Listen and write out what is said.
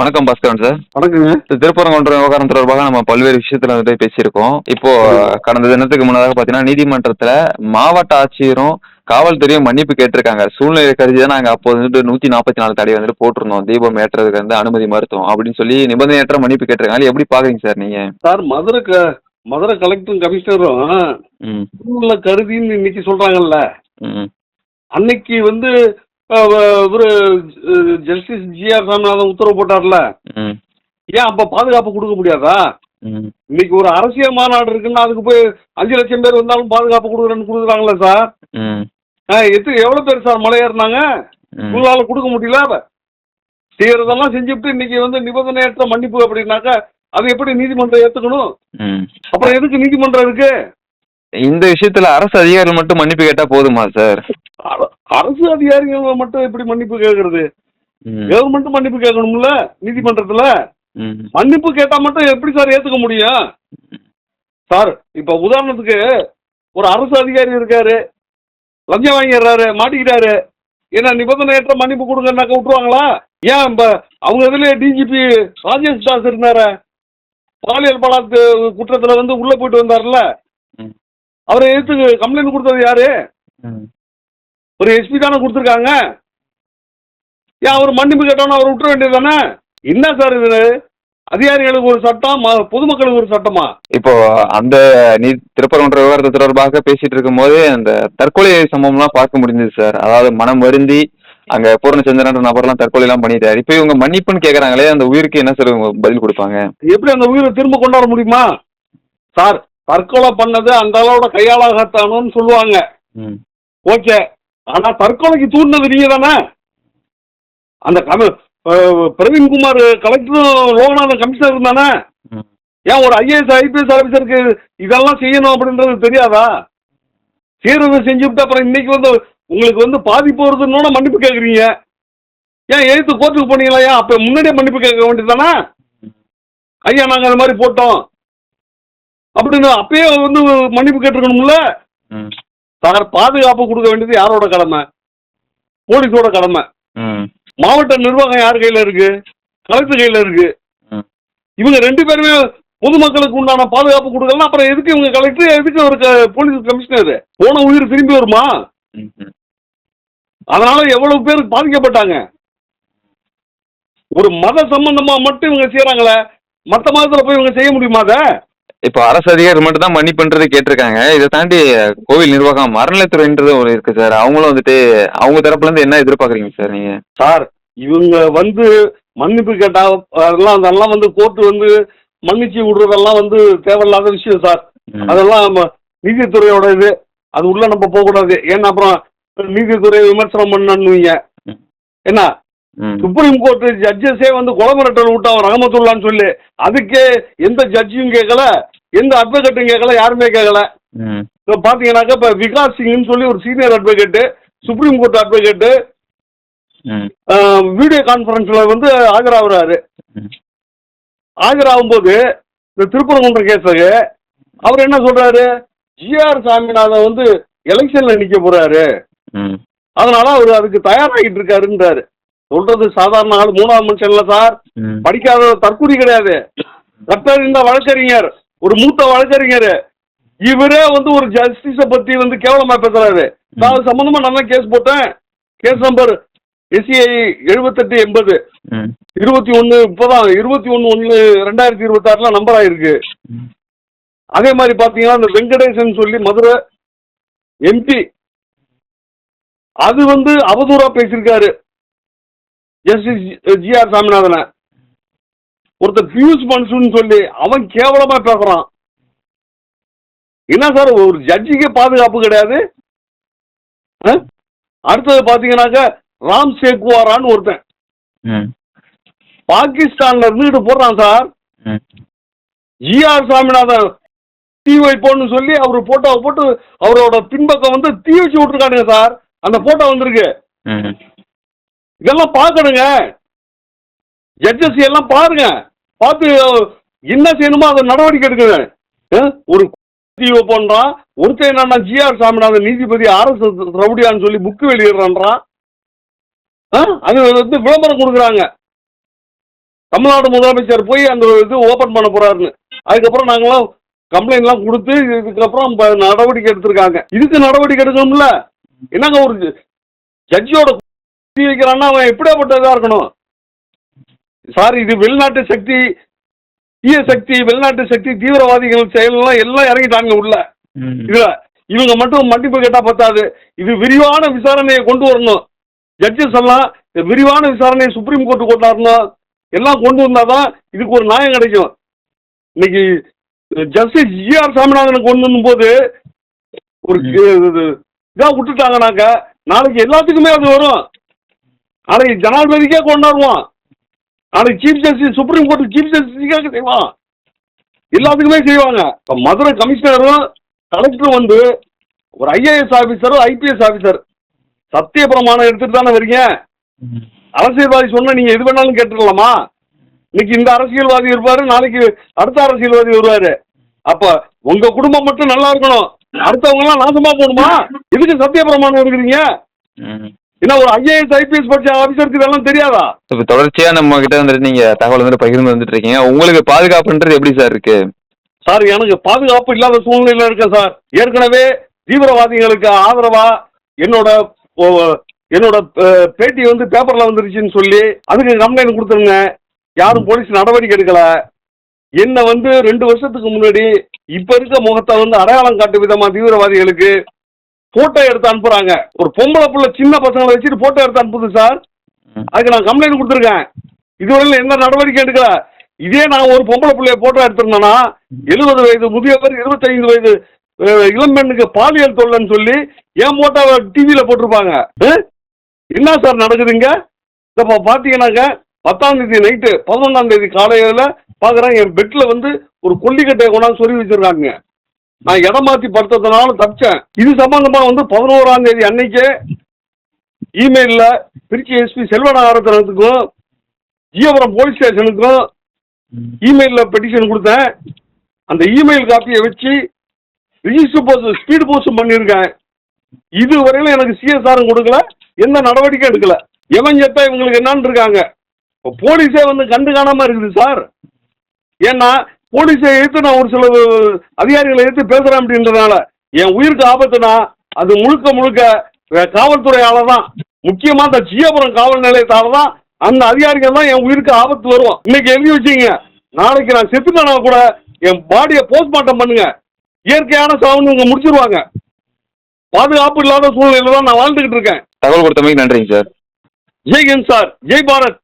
வணக்கம் பாஸ்கரன் சார். வணக்கங்க. திருப்பரங்குன்றம் விவகாரம் தொடர்பாக நம்ம பல்வேறு விஷயத்துல வந்துட்டு பேசியிருக்கோம். இப்போ கடந்த தினத்துக்கு முன்னதாக பாத்தீங்கன்னா நீதிமன்றத்துல மாவட்ட ஆட்சியரும் காவல்துறையும் மன்னிப்பு கேட்டிருக்காங்க. சூழ்நிலை கருதி தான் நாங்க அப்போது வந்துட்டு 144 தடை வந்துட்டு போட்டிருந்தோம். தீபம் ஏற்றுறதுக்கு வந்து அனுமதி மறுத்தோம் அப்படின்னு சொல்லி நிபந்தனையற்ற மன்னிப்பு கேட்டிருக்காங்க. எப்படி பாக்குறீங்க சார் நீங்க? சார், மதுரை கலெக்டரும் கமிஷனரும் சூழ்நிலை கருதின்னு இன்னைக்கு சொல்றாங்கல்ல. அன்னைக்கு வந்து இவரு ஜஸ்டிஸ் ஜி.ஆர். சாமிநாதன் உத்தரவு போட்டார்ல, ஏன் அப்ப பாதுகாப்பு கொடுக்க முடியாதா? இன்னைக்கு ஒரு அரசியல் மாநாடு இருக்குன்னா அதுக்கு போய் 5 லட்சம் பேர் வந்தாலும் பாதுகாப்பு கொடுக்குறாங்களே சார். எவ்வளவு பேர் சார் மலை ஏறினாங்க? உங்களால கொடுக்க முடியல. செய்யறதெல்லாம் செஞ்சுட்டு இன்னைக்கு வந்து நிபந்தனையற்ற மன்னிப்பு அப்படின்னாக்கா அது எப்படி நீதிமன்றம் ஏத்துக்கணும்? அப்புறம் எதுக்கு நீதிமன்றம் இருக்கு? இந்த விஷயத்துல அரசு அதிகாரிகள் மட்டும் மன்னிப்பு கேட்டா போதுமா சார்? அரசு அதிகாரிகள் மட்டும் எப்படி மன்னிப்பு கேட்கறது? கவர்மெண்ட் மன்னிப்பு கேட்கணும்ல நீதிமன்றத்துல. மன்னிப்பு கேட்டா மட்டும் எப்படி சார் ஏத்துக்க முடியும்? சார், இப்ப உதாரணத்துக்கு ஒரு அரசு அதிகாரி இருக்காரு, லஞ்சம் வாங்கிடுறாரு, மாட்டிக்கிறாரு. ஏன்னா நிபந்தனையற்ற மன்னிப்பு கொடுங்கன்னாக்க விட்டுருவாங்களா? ஏன் அவங்க இதுல டிஜிபி ராஜேஷ் தாஸ் இருந்தாரு, பாலியல் பலாத்து குற்றத்துல வந்து உள்ள போயிட்டு வந்தாருல்ல, அவரை எதிர்த்து கம்ப்ளைண்ட் கொடுத்தது யாரு? ஒரு எஸ்பி தானே கொடுத்துருக்காங்க. ஏன் அவர் மன்னிப்பு கேட்டோன்னு அவர் விட்டுற வேண்டியது தானே? என்ன சார் இது? அதிகாரிகளுக்கு ஒரு சட்டம், பொதுமக்களுக்கு ஒரு சட்டமா? இப்போ அந்த திருப்பரங்குன்ற விவகாரத்தை தொடர்பாக பேசிட்டு இருக்கும் போது அந்த தற்கொலை சம்பவம்லாம் பார்க்க முடிஞ்சது சார். அதாவது மனம் வருந்தி அங்க பூர்ணச்சந்திரன் நபர்லாம் தற்கொலை எல்லாம் பண்ணிட்டாரு. இப்போ இவங்க மன்னிப்புன்னு கேக்குறாங்களே, அந்த உயிருக்கு என்ன சார் பதில் கொடுப்பாங்க? எப்படி அந்த உயிரை திரும்ப கொண்டாட முடியுமா சார்? தற்கொலை பண்ணது அந்த அளவோட கையாளாகத்தானு சொல்லுவாங்க. ஓகே, ஆனா தற்கொலைக்கு தூண்டினது நீங்க தானே. அந்த பிரவீன்குமார் கலெக்டரும் லோகநாதன் கமிஷனர் தானே. ஏன் ஒரு IAS IPS ஆபீசருக்கு இதெல்லாம் செய்யணும் அப்படின்றது தெரியாதா? செய்யறதை செஞ்சுட்டு அப்புறம் இன்னைக்கு வந்து உங்களுக்கு வந்து பாதிப்பு வருதுன்னு மன்னிப்பு கேட்குறீங்க. ஏன் எழுத்து கோர்ட்டுக்கு போனீங்களா? ஏன் அப்ப முன்னாடியே மன்னிப்பு கேட்க வேண்டியது தானே? ஐயா, நாங்க அது மாதிரி போட்டோம் அப்படின்னு அப்பயே வந்து மன்னிப்பு கேட்டுருக்கணும்ல சார். பாதுகாப்பு கொடுக்க வேண்டியது யாரோட கடமை? போலீஸோட கடமை. மாவட்ட நிர்வாகம் யார் கையில இருக்கு? கலெக்டர் கையில இருக்கு. இவங்க 2 பேருமே பொதுமக்களுக்கு உண்டான பாதுகாப்பு கொடுக்கலாம். அப்புறம் எதுக்கு இவங்க கலெக்டர், எதுக்கு ஒரு போலீஸ் கமிஷனர்? போன உயிர் திரும்பி வருமா? அதனால எவ்வளவு பேர் பாதிக்கப்பட்டாங்க? ஒரு மத சம்பந்தமா மட்டும் இவங்க செய்யறாங்களே, மற்ற மதத்துல போய் இவங்க செய்ய முடியுமா? அதை இப்போ அரசு அதிகாரி மட்டும் தான் மன்னிப்புன்றது கேட்டிருக்காங்க. இதை தாண்டி கோவில் நிர்வாகம், அறநிலைத்துறைன்றது ஒரு இருக்கு சார். அவங்களும் வந்துட்டு அவங்க தரப்புல இருந்து என்ன எதிர்பார்க்குறீங்க சார் நீங்க? சார், இவங்க வந்து மன்னிப்பு கேட்டா அதெல்லாம் வந்து கோர்ட்டு வந்து மன்னிச்சு விடுறதெல்லாம் வந்து தேவையில்லாத விஷயம் சார். அதெல்லாம் நீதித்துறையோட இது. அது உள்ள நம்ம போகக்கூடாது. ஏன்னா அப்புறம் நீதித்துறையை விமர்சனம் பண்ணுவீங்க. என்ன, சுப்ரீம் கோர்ட் ஜட்ஜஸே வந்து கொலை மிரட்டல் விட்டான் ரஹமத்துல்லான்னு சொல்லி. அதுக்கே எந்த ஜட்ஜியும் கேட்கல, எந்த அட்வொகேட்டும் கேட்கல, யாருமே கேட்கல. இப்போ பாத்தீங்கன்னாக்கா இப்ப விகாஸ் சிங்னு சொல்லி ஒரு senior advocate, supreme court advocate video கான்பரன்ஸ்ல வந்து ஆஜராகிறாரு. ஆஜராகும் போது இந்த திருப்பரங்குன்றம் கேஸுக்கு அவர் என்ன சொல்றாரு? ஜி.ஆர். சாமிநாதன் வந்து எலெக்ஷன்ல நிக்க போறாரு, அதனால அவர் அதுக்கு தயாராகிட்டு இருக்காருன்றாரு. சொல்றது சாதாரண ஆள், 3ஆவது மனுஷன் இல்ல சார். படிக்காத தற்கூரி கிடையாது. கட்டறிந்த வழக்கறிஞர், ஒரு மூத்த வழக்கறிஞர். இவரே வந்து ஒரு ஜஸ்டிஸ பத்தி வந்து கேவலமா பேசுறாரு. நான் சம்பந்தமா நான் கேஸ் போட்டேன். கேஸ் நம்பர் SCI 7880 21 இப்பதான் 21/1/2026 நம்பர் ஆயிருக்கு. அதே மாதிரி பாத்தீங்கன்னா இந்த வெங்கடேசன் சொல்லி மதுரை MP, அது வந்து அவதூறா பேசியிருக்காரு ஜஸ்டிஸ் ஜி.ஆர். சாமிநாதனை. ஒருத்தர் பியூஷ் மன்சூன்னு சொல்லி அவன் கேவலமா பேசுறான். என்ன சார், ஒரு ஜட்ஜிக்கே பாதுகாப்பு கிடையாது. அடுத்தது பாத்தீங்கன்னாக்க ராம் சேக்குவாரான்னு ஒருத்தன் பாகிஸ்தான்ல இருந்துகிட்டு போடுறான் சார். ஜி.ஆர். சாமிநாதன் தீ வைப்போன்னு சொல்லி அவரு போட்டோவை போட்டு அவரோட பின்பக்கம் வந்து தீ வச்சு விட்டுருக்கானுங்க சார். அந்த போட்டோ வந்திருக்கு. இதெல்லாம் பார்க்கணுங்க. ஜட்ஜஸ் எல்லாம் பாருங்க, பார்த்து என்ன செய்யணுமோ அதை நடவடிக்கை எடுக்குங்க. ஒரு தீவை பண்றான் ஒருத்தன். என்னன்னா ஜி.ஆர். சாமிநாதன் நீதிபதி RS ரவுடியான்னு சொல்லி புக்கு வெளியிடுறான்றான். அது வந்து விளம்பரம் கொடுக்குறாங்க. தமிழ்நாடு முதலமைச்சர் போய் அந்த இது ஓபன் பண்ண போறாருன்னு. அதுக்கப்புறம் நாங்களாம் கம்ப்ளைண்ட்லாம் கொடுத்து இதுக்கப்புறம் நடவடிக்கை எடுத்திருக்காங்க. இதுக்கு நடவடிக்கை எடுக்கணும்ல. என்னங்க ஒரு ஜட்ஜியோட வைக்கிறான்னா அவன் எப்படியாப்பட்டதா இருக்கணும் சார்? இது வெளிநாட்டு சக்தி, தீய சக்தி, வெளிநாட்டு சக்தி, தீவிரவாதிகள் செயல்லாம் எல்லாம் இறங்கிட்டாங்க உள்ள. இதுல இவங்க மட்டும் மன்னிப்பு கேட்டா பத்தாது, இது விரிவான விசாரணையை கொண்டு வரணும். ஜட்ஜஸ் எல்லாம் விரிவான விசாரணையை சுப்ரீம் கோர்ட்டு கொண்டு வரணும். எல்லாம் கொண்டு வந்தாதான் இதுக்கு ஒரு நியாயம் கிடைக்கும். இன்னைக்கு ஜஸ்டிஸ் ஜி.ஆர். சாமிநாதனுக்கு கொண்டு வரும் போது ஒரு இதா விட்டுட்டாங்கனாக்க நாளைக்கு எல்லாத்துக்குமே அது வரும். நாளைக்கு ஜனாதிபதிக்கே கொண்டாடுவான். நாளைக்கு chief justice, supreme court chief ஜஸ்டிஸுக்காக செய்வான். எல்லாத்துக்குமே செய்வாங்க. இப்போ மதுரை கமிஷனரும் கலெக்டரும் வந்து ஒரு ஐஏஎஸ் ஆஃபீஸரும் ஐபிஎஸ் ஆஃபீஸர் சத்திய பிரமாணம் எடுத்துட்டு தானே வரீங்க. அரசியல்வாதி சொன்னா நீங்க எது வேணாலும் கேட்டுடலாமா? இன்னைக்கு இந்த அரசியல்வாதி இருப்பாரு, நாளைக்கு அடுத்த அரசியல்வாதி வருவாரு. அப்ப உங்க குடும்பம் மட்டும் நல்லா இருக்கணும், அடுத்தவங்க எல்லாம் நாசமா போகணுமா? இதுக்கு சத்திய பிரமாணம் எடுக்கிறீங்க. என்ன ஒரு ஐஏஎஸ் ஐபிஎஸ் படிச்ச ஆஃபீஸருக்கு இதெல்லாம் தெரியாதா? இப்போ தொடர்ச்சியா நம்ம கிட்ட வந்துட்டு நீங்க தகவல் வந்து பகிர்ந்து வந்துட்டு இருக்கீங்க. உங்களுக்கு பாதுகாப்புன்றது எப்படி சார் இருக்கு? சார் எனக்கு பாதுகாப்பு இல்லாத சூழ்நிலையில இருக்கேன் சார். ஏற்கனவே தீவிரவாதிகளுக்கு ஆதரவா என்னோட பேட்டி வந்து பேப்பர்ல வந்துருச்சுன்னு சொல்லி அதுக்கு கம்ப்ளைண்ட் கொடுத்துருங்க. யாரும் போலீஸ் நடவடிக்கை எடுக்கல. என்ன வந்து 2 வருஷத்துக்கு முன்னாடி இப்ப இருக்க முகத்தை வந்து அடையாளம் காட்டு விதமா தீவிரவாதிகளுக்கு போட்டோ எடுத்து அனுப்புறாங்க. ஒரு பொம்பளை புள்ள சின்ன பசங்களை வச்சுட்டு போட்டோ எடுத்து அனுப்புது சார். அதுக்கு நான் கம்ப்ளைண்ட் கொடுத்துருக்கேன். இதுவரையில எந்த நடவடிக்கை எடுக்கல. இதே நான் ஒரு பொம்பளை பிள்ளைய போட்டோ எடுத்திருந்தேன்னா 70 வயது முதியவர் 25 வயது இளம்பெண்ணுக்கு பாலியல் தொல்லைன்னு சொல்லி என் போட்டோவை டிவியில போட்டிருப்பாங்க. என்ன சார் நடக்குதுங்க? இப்போ பார்த்தீங்கன்னாக்க 10ஆம் தேதி நைட்டு 11ஆம் தேதி காலையில் பார்க்குறேன் என் பெட்டில் வந்து ஒரு கொல்லிக்கட்டையை கொண்டாந்து சொல்லி வச்சிருக்காங்க. நான் இடம் மாற்றி படுத்ததுனால தப்பிச்சேன். இது சம்பந்தமாக வந்து 11ஆம் தேதி அன்னைக்கே இமெயிலில் Trichy SP செல்வநாகரத்தினத்துக்கும் Jiyapuram police ஸ்டேஷனுக்கும் இமெயிலில் petition கொடுத்தேன். அந்த இமெயில் காப்பியை வச்சு ரிஜிஸ்டர் போஸ்ட் ஸ்பீடு போஸ்ட் பண்ணியிருக்கேன். இதுவரையிலும் எனக்கு சிஎஸ்ஆரும் கொடுக்கல, எந்த நடவடிக்கை எடுக்கல. எவன் செத்தா இவங்களுக்கு என்னன்னு இருக்காங்க. இப்போ போலீஸே வந்து கண்டு காணாமல் இருக்குது சார். ஏன்னா போலீஸை எடுத்து நான் ஒரு சில அதிகாரிகளை எடுத்து பேசுகிறேன் அப்படின்றதுனால என் உயிருக்கு ஆபத்துனா அது முழுக்க காவல்துறையால தான். முக்கியமாக இந்த ஜியபுரம் காவல் நிலையத்தால தான் அந்த அதிகாரிகள் தான் என் உயிருக்கு ஆபத்து வரும். இன்னைக்கு எழுதி வச்சிங்க, நாளைக்கு நான் செத்துட்டேனா கூட என் பாடியை போஸ்ட்மார்ட்டம் பண்ணுங்க, இயற்கையான சாவுன்னு இவங்க முடிச்சிருவாங்க. பாதுகாப்பு இல்லாத சூழ்நிலையில தான் நான் வாழ்ந்துகிட்டு இருக்கேன். தகவல் கொடுத்தமைக்கு நன்றிங்க சார். ஜெய் ஹிந்த் சார், ஜெய் பாரத்.